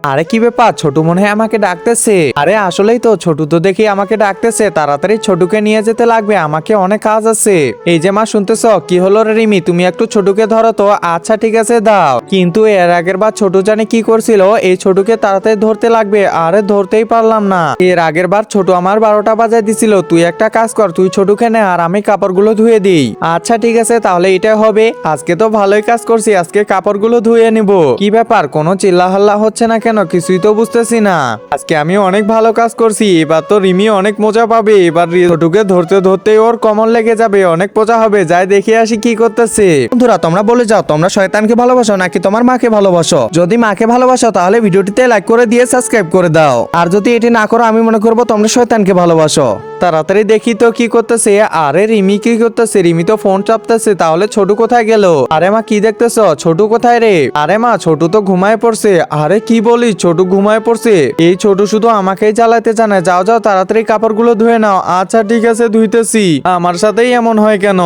আরে কি ব্যাপার, ছোটু মনে হয় আমাকে ডাকতেছে। আরে আসলেই তো, ছোটু তো দেখি আমাকে ডাকতেছে। তাড়াতাড়ি ছোটুকে নিয়ে যেতে লাগবে, আমাকে অনেক কাজ আছে। এই যে মা, শুনতেছ? কি হলো রে রিমি, তুমি একটু ছোটুকে ধরো তো। আচ্ছা ঠিক আছে, দাও। কিন্তু এর আগের বার ছোটু জানে কি করছিল, এই ছোটুকে তাড়াতাড়ি ধরতে লাগবে। আরে ধরতেই পারলাম না। এর আগের বার ছোটু আমার 12টা বাজায় দিছিল। তুই একটা কাজ কর, তুই ছোটুকে নে আর আমি কাপড়গুলো ধুয়ে দিই। আচ্ছা ঠিক আছে, তাহলে এটাই হবে। আজকে তো ভালোই কাজ করছি, আজকে কাপড়গুলো ধুয়ে নিব। কি ব্যাপার, কোনো চিল্লাহাল্লা হচ্ছে না কেন? কিছুই তো বুঝতেছি না। আজকে আমি অনেক ভালো কাজ করছি, এবার তো রিমি অনেক মজা পাবে। এবার ছোটুকে ধরতে ধরতে ওর কমল লেগে যাবে, অনেক মজা হবে। যাই দেখে আসি কি করতেছে। বন্ধুরা তোমরা বলে যাও, তোমরা শয়তানকে ভালোবাসো নাকি তোমার মাকে ভালোবাসো? যদি মাকে ভালোবাসো তাহলে ভিডিওটিতে লাইক করে দিয়ে সাবস্ক্রাইব করে দাও। আর যদি এটি না করো, আমি মনে করবো তোমরা শয়তানকে ভালোবাসো। তাড়াতাড়ি দেখি তো কি করতেছে। আরে রিমি কি করতেছে? রিমি তো ফোন চাপতেছে। তাহলে ছোটু কোথায় গেল? আরে মা, কি দেখতেছ? ছোটু কোথায় রে? আরে মা, ছোটু তো ঘুমায় পড়ছে। আরে কি বলিস, ছোটু ঘুমায় পড়ছে? এই ছোটু শুধু আমাকেই জ্বালাতে জানে। যাও যাও, তাড়াতাড়ি কাপড়গুলো ধুয়ে নাও। আচ্ছা ঠিক আছে, ধুইতেছি। আমার সাথেই এমন হয় কেন?